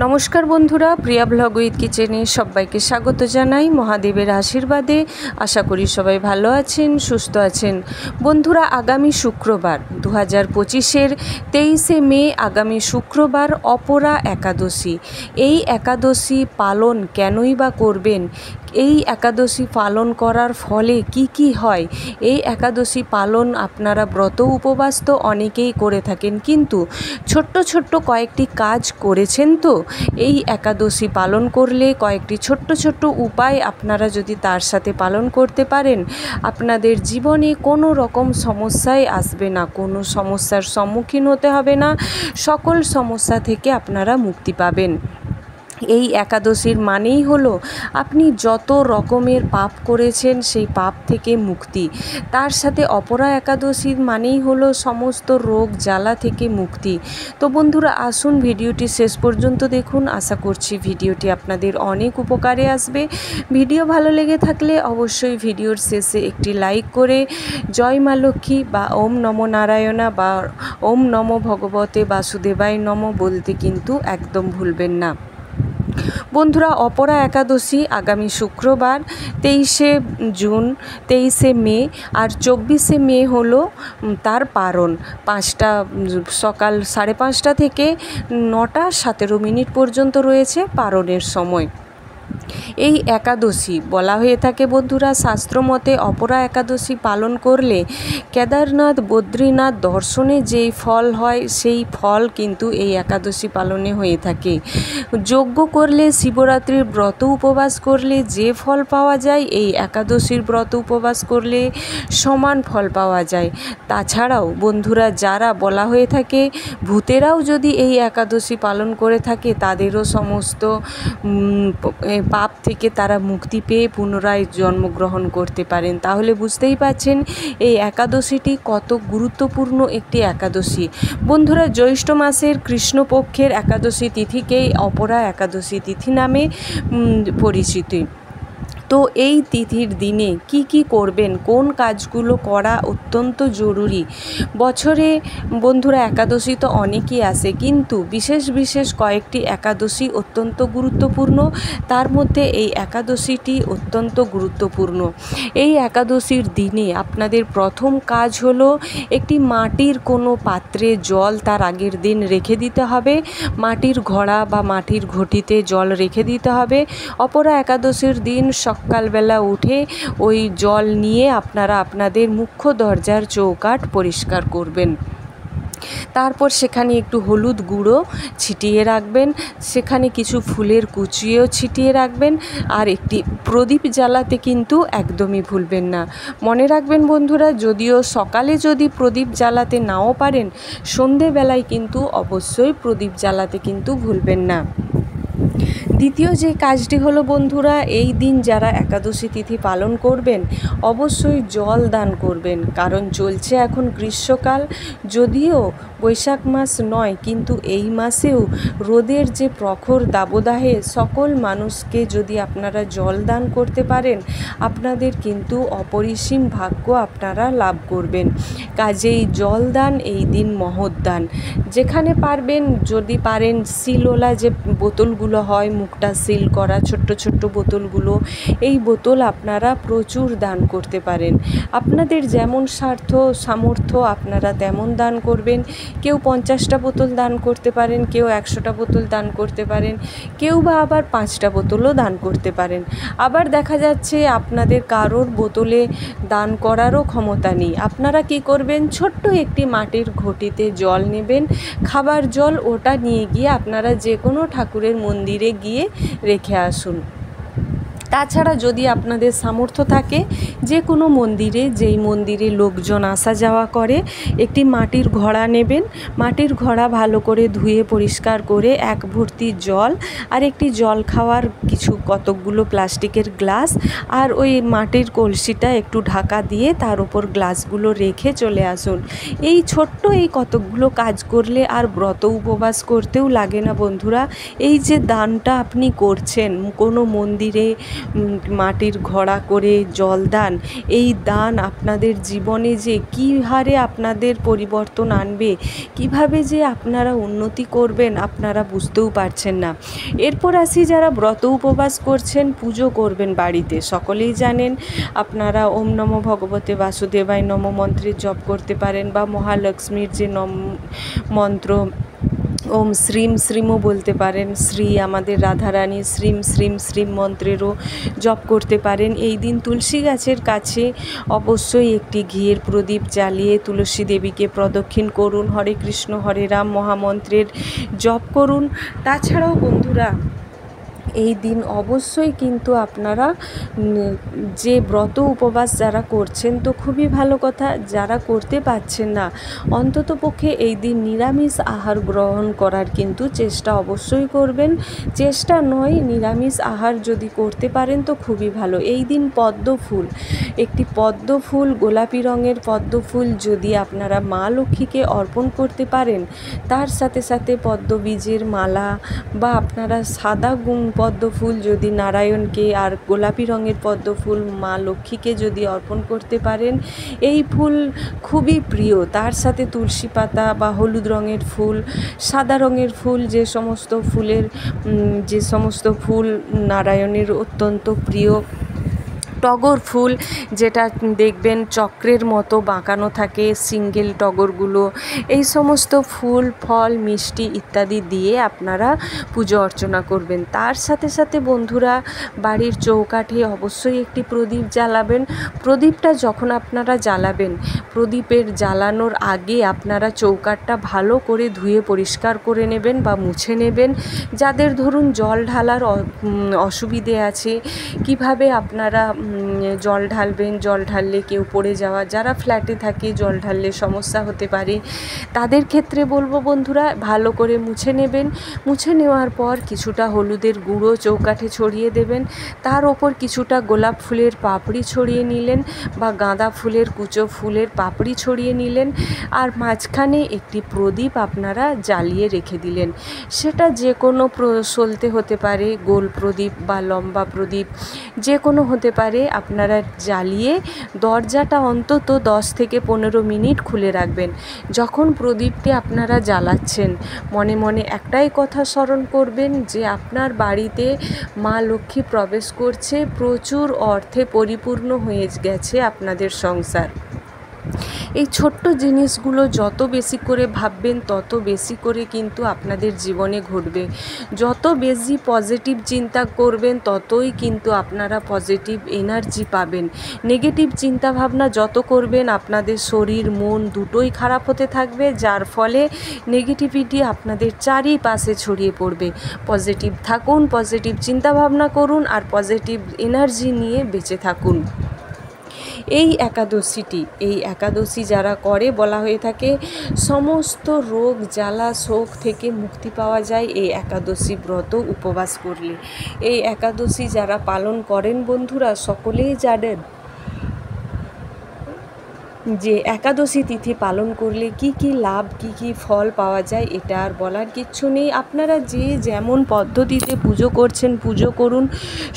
নমস্কার বন্ধুরা, প্রিয়া blog with কিচেনে সবাইকে স্বাগত জানাই। মহাদেবের আশীর্বাদে আশা করি সবাই ভালো আছেন, সুস্থ আছেন। বন্ধুরা, আগামী শুক্রবার 2025-এর 23শে মে আগামী শুক্রবার অপরা একাদশী। এই একাদশী পালন কেনই বা করবেন, এই একাদশী পালন করার ফলে কি হয়, এই একাদশী পালন আপনারা ব্রত উপবাস তো অনেকেই করে থাকেন, কিন্তু ছোট্ট ছোট্ট কয়েকটি কাজ করেছেন তো এই একাদশী পালন করলে কয়েকটি ছোট্ট ছোট্ট উপায় আপনারা যদি তার সাথে পালন করতে পারেন, আপনাদের জীবনে কোনো রকম সমস্যাই আসবে না, কোনো সমস্যার সম্মুখীন হতে হবে না, সকল সমস্যা থেকে আপনারা মুক্তি পাবেন। এই একাদশীর মানেই হলো আপনি যত রকমের পাপ করেছেন সেই পাপ থেকে মুক্তি। তার সাথে অপরা একাদশীর মানেই হলো সমস্ত রোগ জ্বালা থেকে মুক্তি। তো বন্ধুরা, আসুন ভিডিওটি শেষ পর্যন্ত দেখুন। আশা করছি ভিডিওটি আপনাদের অনেক উপকারে আসবে। ভিডিও ভালো লেগে থাকলে অবশ্যই ভিডিওর শেষে একটি লাইক করে জয় মা লক্ষ্মী বা ওম নমো নারায়ণা বা ওম নমো ভগবতে বাসুদেবায় নমো বলতে কিন্তু একদম ভুলবেন না। বন্ধুরা, অপরা একাদশী আগামী শুক্রবার 23শে জুন, 23শে মে আর 24শে মে হলো তার পারণ। সকাল 5:30 থেকে 9:17 পর্যন্ত রয়েছে পারণের সময়। এই একাদশী বলা হয়ে থাকে বন্ধুরা, শাস্ত্রমতে অপরা একাদশী পালন করলে কেদারনাথ বদ্রীনাথ দর্শনে যেই ফল হয় সেই ফল কিন্তু এই একাদশী পালনে হয়ে থাকে। যজ্ঞ করলে, শিবরাত্রির ব্রত উপবাস করলে যে ফল পাওয়া যায়, এই একাদশীর ব্রত উপবাস করলে সমান ফল পাওয়া যায়। তাছাড়াও বন্ধুরা, যারা বলা হয়ে থাকে ভূতেরাও যদি এই একাদশী পালন করে থাকে, তাদেরও সমস্ত পাপ থেকে তারা মুক্তি পেয়ে পুনরায় জন্মগ্রহণ করতে পারেন। তাহলে বুঝতেই পারছেন এই একাদশীটি কত গুরুত্বপূর্ণ একটি একাদশী। বন্ধুরা, জ্যৈষ্ঠ মাসের কৃষ্ণপক্ষের একাদশী তিথিকেই অপরা একাদশী তিথি নামে পরিচিত। তো এই তিথির দিনে কি করবেন, কোন কাজগুলো করা অত্যন্ত জরুরি। বছরে বন্ধুরা একাদশী তো অনেকই আসে, কিন্তু বিশেষ কয়েকটি একাদশী অত্যন্ত গুরুত্বপূর্ণ। তার মধ্যে এই একাদশীটি অত্যন্ত গুরুত্বপূর্ণ। এই একাদশীর দিনে আপনাদের প্রথম কাজ হলো একটি মাটির কোনো পাত্রে জল তার আগের দিন রেখে দিতে হবে। মাটির ঘড়া বা মাটির ঘটিতে জল রেখে দিতে হবে। অপরা একাদশীর দিন সকালবেলা উঠে ওই জল নিয়ে আপনারা আপনাদের মুখ্য দরজার চৌকাঠ পরিষ্কার করবেন। তারপর সেখানে একটু হলুদ গুঁড়ো ছিটিয়ে রাখবেন, সেখানে কিছু ফুলের কুচিও ছিটিয়ে রাখবেন, আর একটি প্রদীপ জ্বালাতে কিন্তু একদমই ভুলবেন না। মনে রাখবেন বন্ধুরা, যদিও সকালে যদি প্রদীপ জ্বালাতে নাও পারেন, সন্ধেবেলায় কিন্তু অবশ্যই প্রদীপ জ্বালাতে কিন্তু ভুলবেন না। দ্বিতীয় যে কাজটি হলো বন্ধুরা, এই দিন যারা একাদশী তিথি পালন করবেন অবশ্যই জল দান করবেন, কারণ চলছে এখন গ্রীষ্মকাল। যদিও বৈশাখ মাস নয়, কিন্তু এই মাসেও রোদের যে প্রখর দাবদাহে সকল মানুষকে যদি আপনারা জল দান করতে পারেন, আপনাদের কিন্তু অপরিসীম ভাগ্য আপনারা লাভ করবেন। কাজেই জল দান এই দিন মহৎ দান। যেখানে পারবেন, যদি পারেন সিলওয়ালা যে বোতলগুলো হয়, মুখটা সিল করা ছোট্ট বোতলগুলো, এই বোতল আপনারা প্রচুর দান করতে পারেন। আপনাদের যেমন সামর্থ্য আপনারা তেমন দান করবেন। কেউ 50টা বোতল দান করতে পারেন, কেউ 100টা বোতল দান করতে পারেন, কেউ বা আবার 5টা বোতলও দান করতে পারেন। আবার দেখা যাচ্ছে আপনাদের কারোর বোতলে দান করারও ক্ষমতা নেই। আপনারা কি করবেন, ছোট্ট একটি মাটির ঘটিতে জল নেবেন, খাবার জল, ওটা নিয়ে গিয়ে আপনারা যে কোনো ঠাকুরের মন্দিরে গিয়ে রেখে আসুন। তাছাড়া যদি আপনাদের সামর্থ্য থাকে, যে কোনো মন্দিরে, যেই মন্দিরে লোকজন আসা যাওয়া করে, একটি মাটির ঘড়া নেবেন। মাটির ঘড়া ভালো করে ধুয়ে পরিষ্কার করে এক ভর্তি জল আর একটি জল খাওয়ার কতকগুলো প্লাস্টিকের গ্লাস আর ওই মাটির কলসিটা একটু ঢাকা দিয়ে তার উপর গ্লাসগুলো রেখে চলে আসুন। এই কতকগুলো কাজ করলে আর ব্রত উপবাস করতেও লাগে না বন্ধুরা। এই যে দানটা আপনি করছেন কোনো মন্দিরে মাটির ঘড়া করে জল দান, এই দান আপনাদের জীবনে যে কী হারে আপনাদের পরিবর্তন আনবে, কিভাবে যে আপনারা উন্নতি করবেন আপনারা বুঝতেও পারছেন না। এরপর আসি যারা ব্রত উপবাস করছেন, পুজো করবেন বাড়িতে। সকলেই জানেন আপনারা ওম নমো ভগবতে বাসুদেবায় নমো মন্ত্রের জপ করতে পারেন, বা মহালক্ষ্মীর যে মন্ত্র ওম শ্রীম শ্রীমও বলতে পারেন, শ্রী আমাদের রাধারানী শ্রীম শ্রীম শ্রীম মন্ত্রেরও জপ করতে পারেন। এই দিন তুলসী গাছের কাছে অবশ্যই একটি ঘিয়ের প্রদীপ জ্বালিয়ে তুলসী দেবীকে প্রদক্ষিণ করুন, হরে কৃষ্ণ হরে রাম মহামন্ত্রের জপ করুন। তাছাড়াও বন্ধুরা এই দিন অবশ্যই কিন্তু আপনারা যে ব্রত উপবাস যারা করছেন তো খুবই ভালো কথা, যারা করতে পারছেন না অন্ততপক্ষে এই দিন নিরামিষ আহার গ্রহণ করার কিন্তু চেষ্টা অবশ্যই করবেন। চেষ্টা নয়, নিরামিষ আহার যদি করতে পারেন তো খুবই ভালো। এই দিন পদ্ম ফুল, একটি পদ্ম ফুল, গোলাপি রঙের পদ্ম ফুল যদি আপনারা মা লক্ষ্মীকে অর্পণ করতে পারেন, তার সাথে সাথে পদ্ম বীজের মালা, বা আপনারা সাদা পদ্ম ফুল যদি নারায়ণকে, আর গোলাপি রঙের পদ্ম ফুল মা লক্ষ্মীকে যদি অর্পণ করতে পারেন, এই ফুল খুবই প্রিয়। তার সাথে তুলসী পাতা বা হলুদ রঙের ফুল, সাদা রঙের ফুল, যে সমস্ত ফুল নারায়ণের অত্যন্ত প্রিয়, টগর ফুল যেটা দেখবেন চক্রের মতো বাঁকানো থাকে সিঙ্গেল টগরগুলো, এই সমস্ত ফুল ফল মিষ্টি ইত্যাদি দিয়ে আপনারা পুজো অর্চনা করবেন। তার সাথে সাথে বন্ধুরা বাড়ির চৌকাঠে অবশ্যই একটি প্রদীপ জ্বালাবেন। প্রদীপটা যখন আপনারা জ্বালাবেন, প্রদীপের জ্বালানোর আগে আপনারা চৌকাঠটা ভালো করে ধুয়ে পরিষ্কার করে নেবেন বা মুছে নেবেন। যাদের ধরুন জল ঢালার অসুবিধে আছে, কিভাবে আপনারা জল ঢালবেন, জল ঢাললে কেউ পড়ে যাওয়া, যারা ফ্ল্যাটে থাকে জল ঢাললে সমস্যা হতে পারে, তাদের ক্ষেত্রে বলবো বন্ধুরা ভালো করে মুছে নেবেন। মুছে নেওয়ার পর কিছুটা হলুদের গুঁড়ো চৌকাঠে ছড়িয়ে দেবেন, তার ওপর কিছুটা গোলাপ ফুলের পাপড়ি ছড়িয়ে নিলেন, বা গাঁদা ফুলের কুচো ফুলের পাপড়ি ছড়িয়ে নিলেন, আর মাঝখানে একটি প্রদীপ আপনারা জ্বালিয়ে রেখে দিলেন। সেটা যে কোনো সলতে হতে পারে, গোল প্রদীপ বা লম্বা প্রদীপ যে কোনো হতে পারে। আপনারা জ্বালিয়ে দরজাটা অন্তত 10 থেকে 15 মিনিট খুলে রাখবেন। যখন প্রদীপটি আপনারা জ্বালাচ্ছেন মনে মনে একটাই কথা স্মরণ করবেন যে আপনার বাড়িতে মা লক্ষ্মী প্রবেশ করছে, প্রচুর অর্থে পরিপূর্ণ হয়ে গেছে আপনাদের সংসার। এই ছোট্ট জিনিসগুলো যত বেশি করে ভাববেন তত বেশি করে কিন্তু আপনাদের জীবনে ঘটবে। যত বেশি পজিটিভ চিন্তা করবেন ততই কিন্তু আপনারা পজিটিভ এনার্জি পাবেন। নেগেটিভ চিন্তাভাবনা যত করবেন আপনাদের শরীর মন দুটোই খারাপ হতে থাকবে, যার ফলে নেগেটিভিটি আপনাদের চারিপাশে ছড়িয়ে পড়বে। পজিটিভ থাকুন, পজিটিভ চিন্তাভাবনা করুন, আর পজিটিভ এনার্জি নিয়ে বেঁচে থাকুন। এই একাদশী যারা করে বলা হয়ে থাকে সমস্ত রোগ জ্বালা শোক থেকে মুক্তি পাওয়া যায় এই একাদশী ব্রত উপবাস করলে। এই একাদশী যারা পালন করেন বন্ধুরা সকলেই জানেন যে একাদশী তিথি পালন করলে কি কি লাভ, কি কি ফল পাওয়া যায়, এটা আর বলার কিচ্ছু নেই। আপনারা যে যেমন পদ্ধতিতে পুজো করছেন পুজো করুন,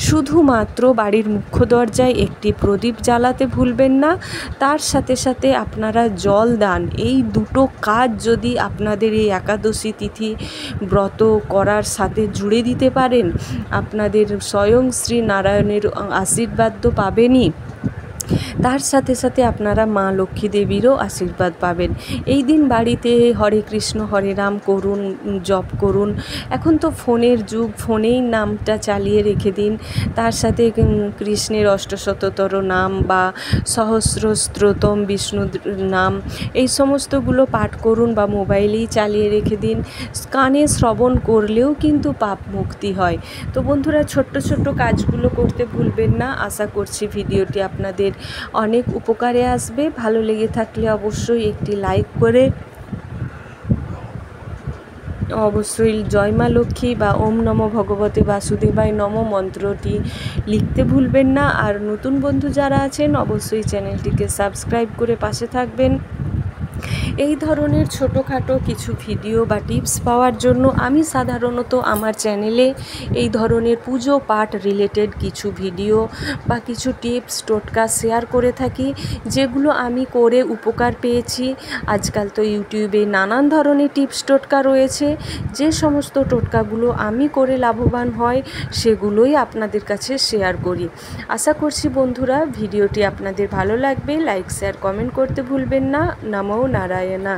শুধুমাত্র বাড়ির মুখ্য দরজায় একটি প্রদীপ জ্বালাতে ভুলবেন না। তার সাথে সাথে আপনারা জল দান, এই দুটো কাজ যদি আপনাদের এই একাদশী তিথি ব্রত করার সাথে জুড়ে দিতে পারেন, আপনাদের স্বয়ং শ্রী নারায়ণের আশীর্বাদ তো পাবেনই, তার সাথে সাথে আপনারা মা লক্ষ্মী দেবীরও আশীর্বাদ পাবেন। এই দিন বাড়িতে হরে কৃষ্ণ হরে রাম করুন, জপ করুন। এখন তো ফোনের যুগ, ফোনেই নামটা চালিয়ে রেখে দিন। তার সাথে কৃষ্ণের অষ্টশততর নাম বা সহস্রস্তোত্রম বিষ্ণুর নাম, এই সমস্তগুলো পাঠ করুন, বা মোবাইলেই চালিয়ে রেখে দিন। কানে শ্রবণ করলেও কিন্তু পাপ মুক্তি হয়। তো বন্ধুরা ছোট্ট ছোট্ট কাজগুলো করতে ভুলবেন না। আশা করছি ভিডিওটি আপনাদের অনেক উপকারে আসবে। ভালো লেগে থাকলে অবশ্যই একটি লাইক করে অবশ্যই জয় মা লক্ষ্মী বা ওম নমো ভগবতে বাসুদেবায় নমো মন্ত্রটি লিখতে ভুলবেন না। আর নতুন বন্ধু যারা আছেন অবশ্যই চ্যানেলটিকে সাবস্ক্রাইব করে পাশে থাকবেন। এই ধরনের ছোটোখাটো কিছু ভিডিও বা টিপস পাওয়ার জন্য আমি সাধারণত আমার চ্যানেলে এই ধরনের পুজো পাঠ রিলেটেড কিছু ভিডিও বা কিছু টিপস টোটকা শেয়ার করে থাকি, যেগুলো আমি করে উপকার পেয়েছি। আজকাল তো ইউটিউবে নানান ধরনের টিপস টোটকা রয়েছে, যে সমস্ত টোটকাগুলো আমি করে লাভবান হয় সেগুলোই আপনাদের কাছে শেয়ার করি। আশা করছি বন্ধুরা ভিডিওটি আপনাদের ভালো লাগবে। লাইক শেয়ার কমেন্ট করতে ভুলবেন না। নমো নারায়ণা।